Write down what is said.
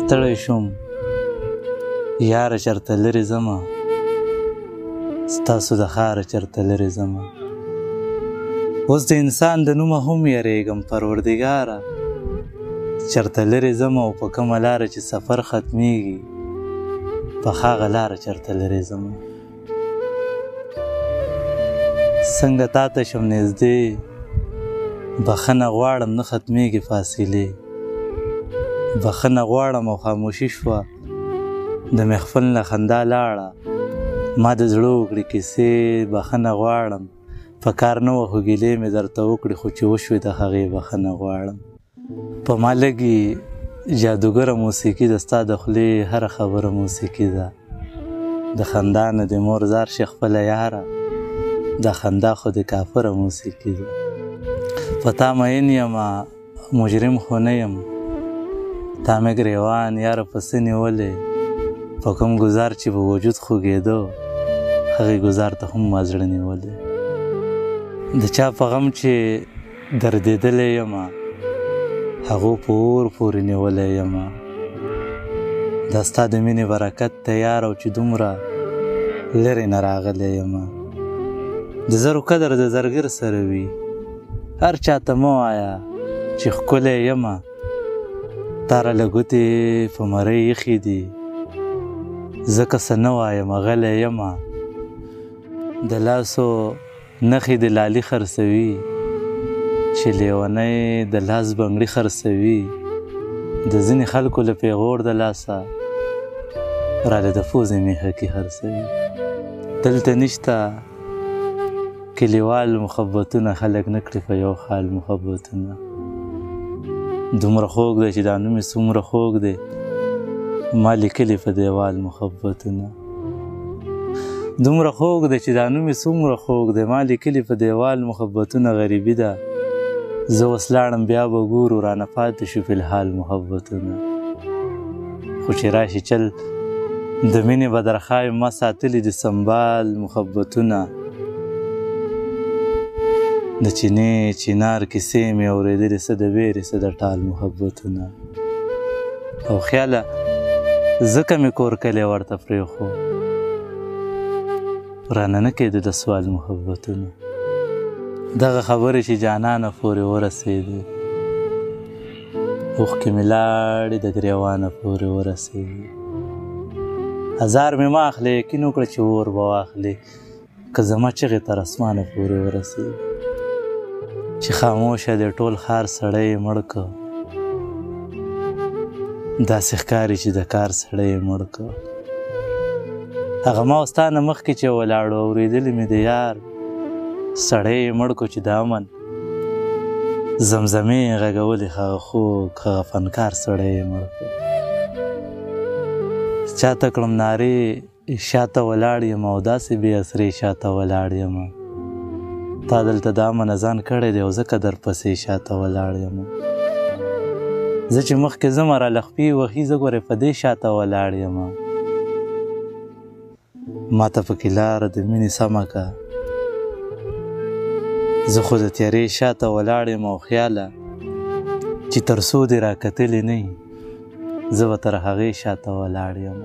ستړی شوم یاره چرته لرې ځمه ستاسو د ښاره چرته لرې ځمه اوس د انسان د نومه هم یریږم پروردګاره چرته لرې ځمه او په کومه لاره چې سفر ختمیږي په هغه لاره چرته لرې ځمه څنګه تا ته شم نږدې بخښنه غواړم نه ختمیږي فاصلې بخښنه غواړم او خاموشي شوه د محفل نه خندا لاړه ما د زړه وکړې کیسې بخښنه غواړم په کار نه وه خو ګیلې مې درته وکړې خو چې وشوې د هغې بخښنه غواړم په ما لګي جادوګره موسیقي ده ستا د خولې هره خبره موسیقي ده د خندا نه د مور زار شي خپله یاره د خندا خو د کافره موسیقي ده په تا مین یمه مجرم خو نه یم تا مې ګریوان یاره پسې نیولې په کوم ګزار چې په وجود خوږېده هغې ګزار ته هم ما زړه نیولې د چا په غم چې دردېدلی یمه هغو په اور پورې نیولی یمه دا ستا د مینې برکت دی یار او چې دومره لرې نه راغلی یمه د زرو قدر د زرګر سره وي هر چاته مه وایه چې ښکلی یمه تا راله ګوتې په مرۍ ایښي دي ځکه څه نه وایم غلی یمه د لاسو نښې د لالي خرڅوي چې لیونی د لاس بنګړي خرڅوي د ځینې خلکو له پیغور د لاسه راله د پوزې میخکې خرڅوي دلته نشته کلیوال محبتونه خلک نه کړي په یو خال محبتونه دومره خوږ دی چې دا نوم یې څومره خوږ دی ما لیکلي په دیوال محبتونه دومره خوږ دی چې دا نوم یې څومره خوږ دی ما لیکلي په دیوال محبتونه غریبي ده زه اوس لاړم بیا به ګورو رانه پاتې شو فی الحال محبتونه خو چې راشي چل د مینې بدرخای ما ساتلي د سنبال محبتونه د چینې چینار کیسې مې اورېدلې څه د ویرې څه د ټال محبتونه او خیاله ځکه مې کور کلی ورته پرېښو رانه نه کېده د سوال محبتونه دغه خبرې چې جانانه پورې ورسېدې اوښکې مې لاړې د ګریوانه پورې ورسېدې هزار مې مه اخلې یقین وکړه چې اور به واخلې که زما چغې تر اسمانه پورې ورسېدې چې خاموشه د ټول ښار سړی یې مړ که داسې ښکاري چې د کار سړی یې مړ که هغه ما ستا نه مخکې چې ولاړو اورېدلې مې د یار سړی یې مړ کو چې د امن زمزمې یې غږولې هغه خوږ هغه فنکار سړی یې مړ کو چاته کړم نارې شاته ولاړ یم او داسې بې اثرې شاته ولاړ یم تا دلته د امن اذان کړی دی او ځکه درپسې شاته ولاړ یم زه چې مخکې ځمه راله خپې وهي زه ګورې په دې شاته ولاړ یم ما ته پکې لاره د مینې سمه که زه خو د تیارې شاته ولاړ یم او خیاله چې تر څو دې راکتلې نه زه به تر هغې شاته ولاړ یم